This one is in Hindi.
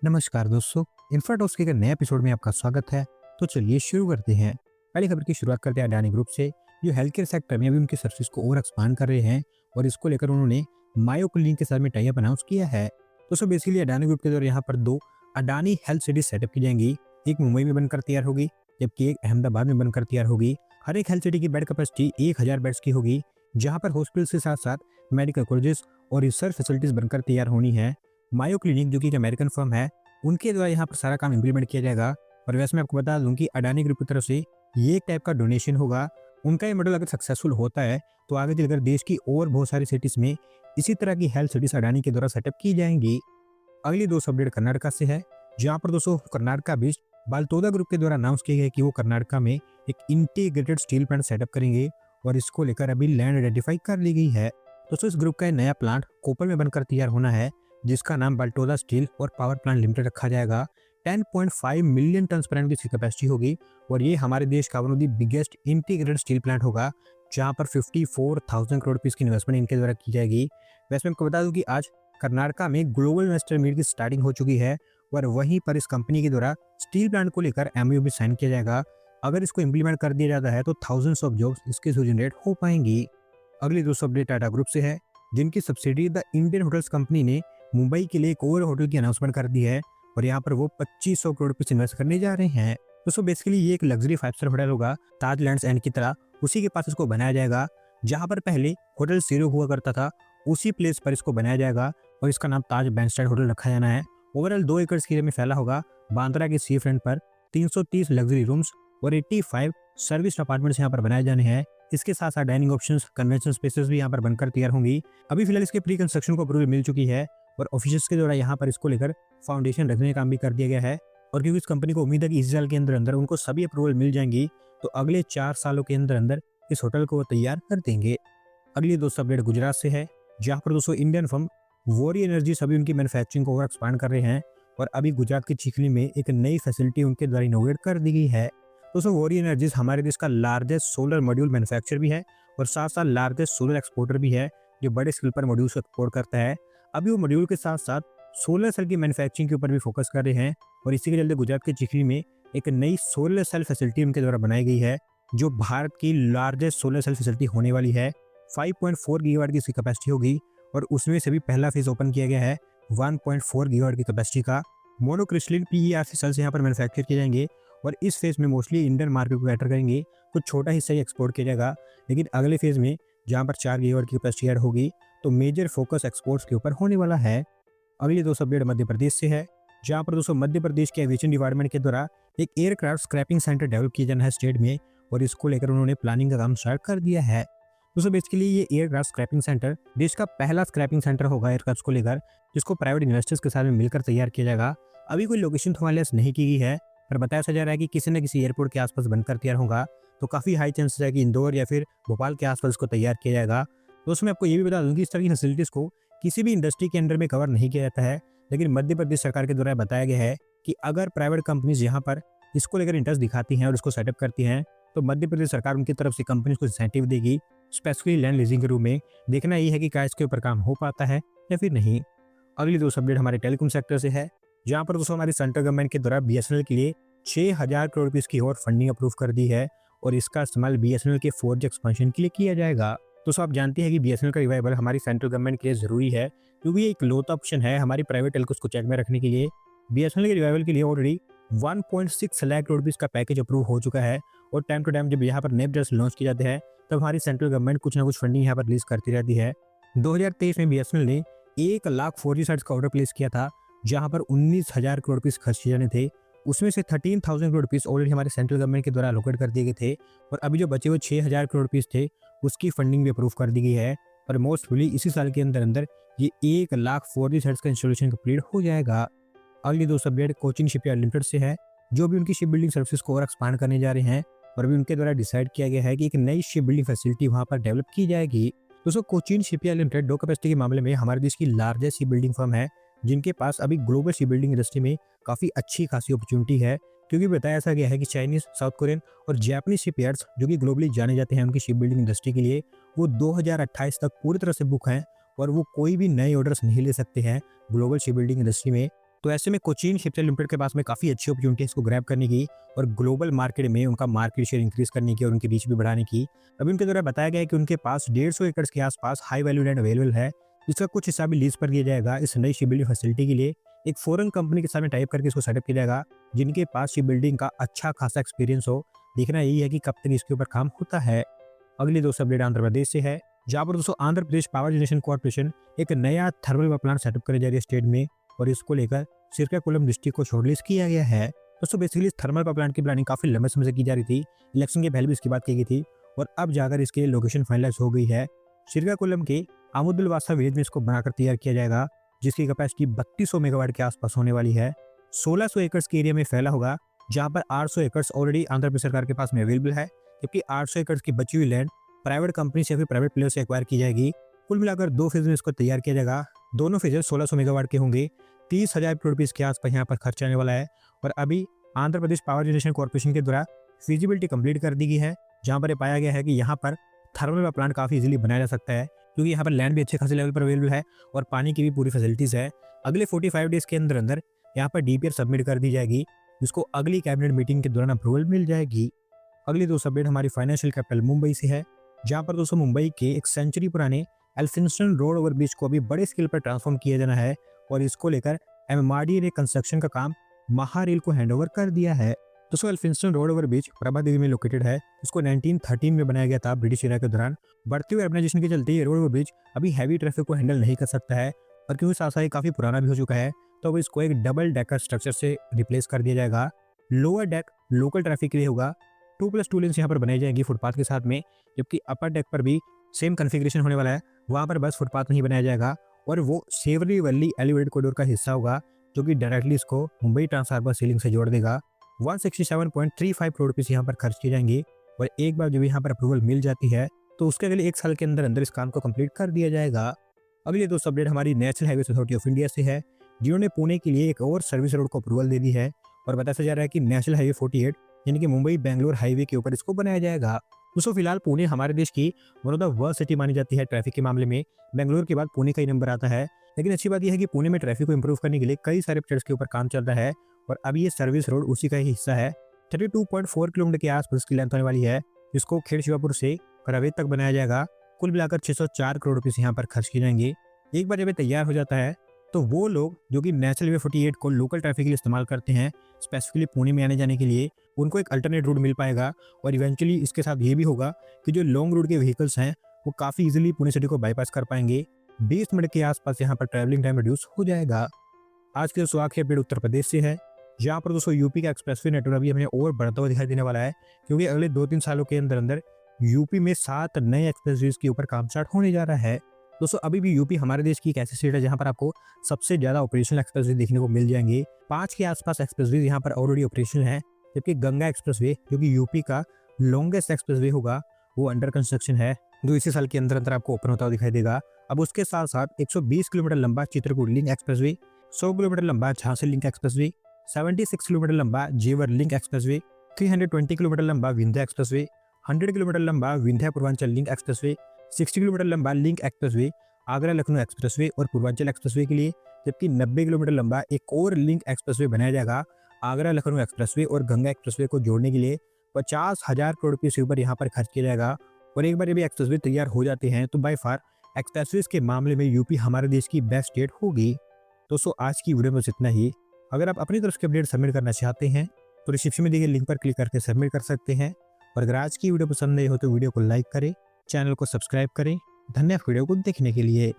नमस्कार दोस्तों। इन्फाटॉक्स के एक नए एपिसोड में आपका स्वागत है। तो चलिए शुरू करते हैं। पहली खबर की शुरुआत करते हैं अडानी ग्रुप से, जो हेल्थ केयर सेक्टर में अभी उनकी सर्विस को और एक्सपांड कर रहे हैं और इसको लेकर उन्होंने मायो क्लिनिक के साथ में टाई अप अनाउंस किया है। दोस्तों बेसिकली अडानी ग्रुप के द्वारा यहाँ पर दो अडानी हेल्थ सिटी सेटअप की जाएंगी। एक मुंबई में बनकर तैयार होगी, जबकि एक अहमदाबाद में बनकर तैयार होगी। हर एक हेल्थ सिटी की बेड कैपेसिटी 1000 बेड्स की होगी, जहाँ पर हॉस्पिटल के साथ साथ मेडिकल कॉलेजेस और रिसर्च फैसिलिटीज बनकर तैयार होनी है। मायो क्लिनिक जो कि एक अमेरिकन फर्म है, उनके द्वारा यहाँ पर सारा काम इम्प्लीमेंट किया जाएगा। और वैसे मैं आपको बता दूं कि अडानी ग्रुप की तरफ से ये एक टाइप का डोनेशन होगा। उनका ये मॉडल अगर सक्सेसफुल होता है तो आगे चलकर देश की और बहुत सारी सिटीज में इसी तरह की हेल्थ सिटीज अडानी के द्वारा सेटअप की जाएंगी। अगली दो अपडेट कर्नाटका से है, जहाँ पर दोस्तों कर्नाटका बेस्ड बाल्टोदा ग्रुप के द्वारा अनाउंस किया गया कि वो कर्नाटका में एक इंटीग्रेटेड स्टील प्लांट सेटअप करेंगे और इसको लेकर अभी लैंड आइडेंटिफाई कर ली गई है। दोस्तों इस ग्रुप का नया प्लांट कोपर में बनकर तैयार होना है, जिसका नाम बाल्टोदा स्टील और पावर प्लांट लिमिटेड रखा जाएगा। 10.5 मिलियन टन पर एनम की इसकी कैपेसिटी होगी और ये हमारे देश का one of the biggest integrated steel plant होगा, जहां पर 54,000 करोड़ रुपीस की इन्वेस्टमेंट इनके द्वारा की जाएगी। वैसे मैं आपको बता दूं कि आज कर्नाटका में ग्लोबल इन्वेस्टर मीट की स्टार्टिंग हो चुकी है और वहीं पर इस कंपनी के द्वारा स्टील प्लांट को लेकर एमओयू भी साइन किया जाएगा। अगर इसको इम्प्लीमेंट कर दिया जाता है तो थाउजेंड्स ऑफ जॉब्स इसके थ्रू जनरेट हो पाएंगी। अगली दोस्तों अपडेट टाटा ग्रुप से है, जिनकी subsidy the Indian hotels company ने मुंबई के लिए एक और होटल की अनाउंसमेंट कर दी है और यहाँ पर वो 2500 करोड़ रुपए इन्वेस्ट करने जा रहे हैं। दोस्तों बेसिकली ये एक लग्जरी 5 स्टार होटल होगा, ताज लैंड्स एंड की तरह उसी के पास इसको बनाया जाएगा। जहाँ पर पहले होटल सीरो हुआ करता था, उसी प्लेस पर इसको बनाया जाएगा और इसका नाम ताज बैंडस्टैंड होटल रखा जाना है। ओवरऑल 2 एकड़ एरिया में फैला होगा। बांद्रा के सी फ्रंट पर 330 लग्जरी रूम्स और 85 सर्विस अपार्टमेंट्स यहाँ पर बनाए जाने हैं। इसके साथ साथ डाइनिंग ऑप्शंस, कन्वेंशन स्पेसेस भी यहाँ पर बनकर तैयार होंगी। अभी फिलहाल इसके प्री कंस्ट्रक्शन को अप्रूवल मिल चुकी है और ऑफिसर्स के द्वारा यहाँ पर इसको लेकर फाउंडेशन रखने का काम भी कर दिया गया है। और क्योंकि इस कंपनी को उम्मीद है कि इस साल के अंदर अंदर उनको सभी अप्रूवल मिल जाएंगी, तो अगले 4 सालों के अंदर अंदर इस होटल को वो तैयार कर देंगे। अगली दोस्तों अपडेट गुजरात से है, जहाँ पर दोस्तों इंडियन फर्म वोरी एनर्जी सभी उनकी मैन्युफैक्चरिंग को और एक्सपांड कर रहे हैं और अभी गुजरात की चिखली में एक नई फैसिलिटी उनके द्वारा इनोवेट कर दी गई है। दोस्तों वोरी एनर्जीज हमारे देश का लार्जेस्ट सोलर मॉड्यूल मैन्युफैक्चर भी है और साथ साथ लार्जेस्ट सोलर एक्सपोर्टर भी है, जो बड़े स्केल पर मॉड्यूल्स को एक्सपोर्ट करता है। अभी वो मॉड्यूल के साथ साथ सोलर सेल की मैन्युफैक्चरिंग के ऊपर भी फोकस कर रहे हैं और इसी के चलते गुजरात के चिखली में एक नई सोलर सेल फैसिलिटी उनके द्वारा बनाई गई है, जो भारत की लार्जेस्ट सोलर सेल फैसिलिटी होने वाली है। 5.4 गीगावाट की इसकी कैपेसिटी होगी और उसमें से भी पहला फेज ओपन किया गया है 1.4 गीगावाट की कैपेसिटी का। मोनोक्रिस्टलिन पीईआरसी सेल्स यहाँ पर मैन्युफैक्चर किए जाएंगे और इस फेज में मोस्टली इंडियन मार्केट को कैटर करेंगे। कुछ छोटा हिस्सा ही एक्सपोर्ट किया जाएगा, लेकिन अगले फेज में जहाँ पर 4 गीगावाट की कैपेसिटी ऐड होगी तो मेजर फोकस एक्सपोर्ट्स के ऊपर होने वाला है। अगली दोस्तों अपडेट मध्य प्रदेश से है, जहाँ पर दोस्तों मध्य प्रदेश के एविएशन डिपार्टमेंट के द्वारा एक एयरक्राफ्ट स्क्रैपिंग सेंटर डेवलप किया जाना है स्टेट में और इसको लेकर उन्होंने प्लानिंग का काम स्टार्ट कर दिया है। दोस्तों बेसिकली ये एयरक्राफ्ट स्क्रैपिंग सेंटर देश का पहला स्क्रैपिंग सेंटर होगा एयरक्राफ्ट को लेकर, जिसको प्राइवेट इन्वेस्टर्स के साथ में मिलकर तैयार किया जाएगा। अभी कोई लोकेशन तो हमारे नहीं की गई है, पर बताया जा रहा है कि किसी न किसी एयरपोर्ट के आसपास बनकर तैयार होगा, तो काफी हाई चांसेस है कि इंदौर या फिर भोपाल के आसपास इसको तैयार किया जाएगा। दोस्तों मैं आपको ये भी बता दूं कि इस तरह की फैसिलिटीज को किसी भी इंडस्ट्री के अंडर में कवर नहीं किया जाता है, लेकिन मध्य प्रदेश सरकार के द्वारा बताया गया है कि अगर प्राइवेट कंपनीज यहाँ पर इसको लेकर इंटरेस्ट दिखाती हैं और इसको सेटअप करती हैं, तो मध्य प्रदेश सरकार उनकी तरफ से कंपनीज को इंसेंटिव देगी, स्पेसिफिकली लैंड लीजिंग के रूप में। देखना ये है कि क्या इसके ऊपर काम हो पाता है या फिर नहीं। अगली दोस्तों अपडेट हमारे टेलीकॉम सेक्टर से है, जहाँ पर दोस्तों हमारी सेंट्रल गवर्नमेंट के द्वारा बीएसएनएल के लिए 6000 करोड़ रुपए की और फंडिंग अप्रूव कर दी है और इसका इस्तेमाल बीएसएनएल के 4G एक्सपेंशन के लिए किया जाएगा। दोस्तों आप जानते हैं कि बीएसएनएल का रिवाइवल हमारी सेंट्रल गवर्नमेंट के लिए जरूरी है, क्योंकि ये एक इकलौता ऑप्शन है हमारी प्राइवेट टेलकोस को चेक में रखने के लिए। बीएसएनएल के रिवाइवल के लिए ऑलरेडी 1.6 लाख करोड़ रुपए का पैकेज अप्रूव हो चुका है और टाइम टू टाइम जब यहाँ पर नए प्रोजेक्ट्स लॉन्च किए जाते हैं तब हमारी सेंट्रल गवर्नमेंट कुछ ना कुछ फंडिंग यहाँ पर रिलीज करती रहती है। 2023 में बीएसएनएल ने 1 लाख 4G साइट्स का ऑर्डर प्लेस किया था, जहाँ पर 19,000 करोड़ रुपीस खर्च किए जाने थे। उसमें से 13,000 करोड़ रुपीस ऑलरेडी हमारे सेंट्रल गवर्नमेंट के द्वारा एलोकेट कर दिए गए थे और अभी जो बचे हुए 6,000 करोड़ रुपीस थे उसकी फंडिंग भी अप्रूव कर दी गई है और मोस्ट प्रोबेबली इसी साल के अंदर अंदर ये 1 लाख 4G साइट्स का इंस्टॉलेशन कंप्लीट हो जाएगा। अगली दोस्तों अपडेट कोचिन शिपयार्ड लिमिटेड से है, जो भी उनकी शिप बिल्डिंग सर्विसेज को और एक्सपांड करने जा रहे हैं और अभी उनके द्वारा डिसाइड किया गया है कि एक नई शिप बिल्डिंग फैसिलिटी वहां पर डेवलप की जाएगी। दोस्तों कोचिन शिपयार्ड लिमिटेड डो कैपेसिटी के मामले में हमारे देश की लार्जेस्ट शिप बिल्डिंग फर्म है, जिनके पास अभी ग्लोबल शिप बिल्डिंग इंडस्ट्री में काफी अच्छी खासी अपॉर्चुनिटी है, क्योंकि बताया ऐसा गया है कि चाइनीज, साउथ कोरियन और जापानीज शिपयार्ड्स जो कि ग्लोबली जाने जाते हैं उनकी शिप बिल्डिंग इंडस्ट्री के लिए, वो 2028 तक पूरी तरह से बुक हैं और वो कोई भी नए ऑर्डर्स नहीं ले सकते हैं ग्लोबल शिप बिल्डिंग इंडस्ट्री में। तो ऐसे में कोचीन शिपयार्ड लिमिटेड के पास में काफ़ी अच्छी अपॉर्चुनिटी है इसको ग्रैब करने की और ग्लोबल मार्केट में उनका मार्केट शेयर इंक्रीज करने की और उनकी रीच भी बढ़ाने की। अभी उनके द्वारा बताया गया है कि उनके पास 150 एकड़ के आसपास हाई वैल्यू लैंड अवेलेबल है, जिसका कुछ हिस्सा भी लीज पर दिया जाएगा इस नई शिप बिल्डिंग फैसिलिटी के लिए। एक फॉरेन कंपनी के साथ में टाइप करके इसको सेटअप किया जाएगा, जिनके पास शिप बिल्डिंग का अच्छा खासा एक्सपीरियंस हो। देखना यही है कि कब तक इसके ऊपर काम होता है। अगली दोस्तों अपडेट आंध्र प्रदेश से है, जहाँ पर दोस्तों Andhra Pradesh power generation corporation एक नया थर्मल पावर प्लांट सेटअप करने जा रही है स्टेट में, और इसको लेकर श्रीकाकुलम डिस्ट्रिक्ट को शॉर्टलिस्ट किया गया है। दोस्तों बेसिकली थर्मल पावर प्लांट की प्लानिंग काफी लंबे समय से की जा रही थी, इलेक्शन के पहले भी इसकी बात की गई थी और अब जाकर इसके लोकेशन फाइनलाइज हो गई है। श्रीकाकुलम के आमुदुलवासा विलेज में इसको बनाकर तैयार किया जाएगा, जिसकी कैपेसिटी 3200 मेगावाट के आसपास होने वाली है। 1600 एकड़ के एरिया में फैला होगा, जहां पर 800 एकड़ ऑलरेडी आंध्र प्रदेश सरकार के पास में अवेलेबल है, जबकि 800 एकड़ की बची हुई लैंड प्राइवेट कंपनी से या फिर प्राइवेट प्लेयर से एक्वायर की जाएगी। कुल मिलाकर 2 फेज में इसको तैयार किया जाएगा। दोनों फेज 1600 मेगावाट के होंगे। 30,000 करोड़ रुपये के आसपास यहाँ पर खर्च आने वाला है। और अभी Andhra Pradesh power generation corporation के द्वारा फिजिबिलिटी कंप्लीट कर दी गई है, जहाँ पर ये पाया गया है कि यहाँ पर थर्मल पावर प्लांट काफ़ी इजीली बनाया जा सकता है, क्योंकि यहाँ पर लैंड भी अच्छे खासे लेवल पर अवेलेबल है और पानी की भी पूरी फैसिलिटीज़ है। अगले 45 डेज के अंदर अंदर यहाँ पर डीपीआर सबमिट कर दी जाएगी, जिसको अगली कैबिनेट मीटिंग के दौरान अप्रूवल मिल जाएगी। अगली दोस्तों अपडेट हमारी फाइनेंशियल कैपिटल मुंबई से है, जहाँ पर दोस्तों मुंबई के एक सेंचुरी पुराने एल्फिंस्टन रोड ओवर ब्रिज को अभी बड़े स्केल पर ट्रांसफॉर्म किया जाना है, और इसको लेकर एमएमआरडीए ने कंस्ट्रक्शन का काम महारेल को हैंडओवर कर दिया है। दोस्तों Elphinstone road over bridge Prabhadevi में लोकेटेड है। इसको 1913 में बनाया गया था ब्रिटिश एरा के दौरान। बढ़ती हुई अर्बनाइजेशन के चलते ये रोड ओवर ब्रिज अभी हैवी ट्रैफिक को हैंडल नहीं कर सकता है, और क्योंकि साथ साथ काफ़ी पुराना भी हो चुका है, तो अब इसको एक डबल डेकर स्ट्रक्चर से रिप्लेस कर दिया जाएगा। लोअर डेक लोकल ट्रैफिक के लिए होगा। 2+2 लेन्स यहाँ पर बनाई जाएगी फुटपाथ के साथ में, जबकि अपर डेक पर भी सेम कन्फिग्रेशन होने वाला है। वहाँ पर बस फुटपाथ नहीं बनाया जाएगा, और वो सेवरी वैली एलिवेटेड कॉरिडोर का हिस्सा होगा, जो कि डायरेक्टली इसको मुंबई ट्रांसहार्बर सीलिंग से जोड़ देगा। 167.35 करोड़ रुपये यहाँ पर खर्च किए जाएंगे, और एक बार जब यहाँ पर अप्रूवल मिल जाती है तो उसके अगले 1 साल के अंदर अंदर इस काम को कंप्लीट कर दिया जाएगा। अगली दोस्तों अपडेट हमारी national highway authority of India से है, जिन्होंने पुणे के लिए एक और सर्विस रोड को अप्रूवल दे दी है, और बताया जा रहा है कि नेशनल हाईवे 48 यानी कि मुंबई बेंगलोर हाईवे के ऊपर इसको बनाया जाएगा। दोस्तों फिलहाल पुणे हमारे देश की one of the worst city मानी जाती है ट्रैफिक के मामले में। बेंगलोर के बाद पुणे का ही नंबर आता है, लेकिन अच्छी बात यह है कि पुणे में ट्रैफिक को इंप्रूव करने के लिए कई सारे प्रोजेक्ट्स के ऊपर काम चल रहा है, और अभी ये सर्विस रोड उसी का ही हिस्सा है। 32.4 किलोमीटर के आसपास इसकी लेंथ होने वाली है, जिसको खेड़ शिवापुर से करावेत तक बनाया जाएगा। कुल मिलाकर 604 करोड़ रुपये यहाँ पर खर्च किए जाएंगे। एक बार जब ये तैयार हो जाता है तो वो लोग जो कि नेशनल हाईवे 48 को लोकल ट्रैफिक के लिए इस्तेमाल करते हैं, स्पेसिफिकली पुणे में आने जाने के लिए, उनको एक अल्टरनेट रूट मिल पाएगा। और इवेंचुअली इसके साथ ये भी होगा कि जो लॉन्ग रूट के व्हीकल्स हैं वो काफ़ी इजीली पुणे सिटी को बाईपास कर पाएंगे। 20 मिनट के आसपास यहाँ पर ट्रैवलिंग टाइम रिड्यूस हो जाएगा। आज के दोस्तों आखिरी अपडेट उत्तर प्रदेश से है, जहाँ पर दोस्तों यूपी का एक्सप्रेसवे नेटवर्क अभी हमें और बढ़ता हुआ दिखाई देने वाला है, क्योंकि अगले 2-3 सालों के अंदर अंदर यूपी में 7 नए एक्सप्रेसवेज के ऊपर काम स्टार्ट होने जा रहा है। दोस्तों अभी भी यूपी हमारे देश की एक ऐसी स्टेट है जहाँ पर आपको सबसे ज़्यादा ऑपरेशनल एक्सप्रेसवे देखने को मिल जाएंगे। 5 के आसपास एक्सप्रेसवे यहाँ पर ऑलरेडी ऑपरेशनल है, जबकि गंगा एक्सप्रेसवे जो कि यूपी का लॉन्गेस्ट एक्सप्रेसवे होगा वो अंडर कंस्ट्रक्शन है, जो इसी साल के अंदर अंदर आपको ओपन होता हुआ दिखाई देगा। अब उसके साथ साथ 120 किलोमीटर लंबा चित्रकूट लिंक एक्सप्रेसवे, 100 किलोमीटर लंबा झांसी लिंक एक्सप्रेसवे, 76 किलोमीटर लंबा जेवर लिंक एक्सप्रेसवे, 320 किलोमीटर लंबा विंध्या एक्सप्रेसवे, 100 किलोमीटर लंबा Vindhya Purvanchal link expressway, 60 kilometre लंबा link expressway Agra Lucknow expressway और पूर्वांचल एक्सप्रेसवे के लिए, जबकि 90 किलोमीटर लंबा एक और लिंक एक्सप्रेसवे बनाया जाएगा आगरा लखनऊ एक्सप्रेसवे और गंगा एक्सप्रेसवे को जोड़ने के लिए। 50,000 करोड़ रुपये से ऊपर यहाँ पर खर्च किया जाएगा। और एक बार ये भी एक्सप्रेसवे तैयार हो जाते हैं तो बाय फार एक्सप्रेसवेज के मामले में यूपी हमारे देश की बेस्ट स्टेट होगी। दोस्तों आज की वीडियो में बस इतना ही। अगर आप अपनी तरफ से अपडेट सबमिट करना चाहते हैं तो डिस्क्रिप्शन में दिए गए लिंक पर क्लिक करके सबमिट कर सकते हैं। और अगर आज की वीडियो पसंद आई हो तो वीडियो को लाइक करें, चैनल को सब्सक्राइब करें। धन्यवाद वीडियो को देखने के लिए।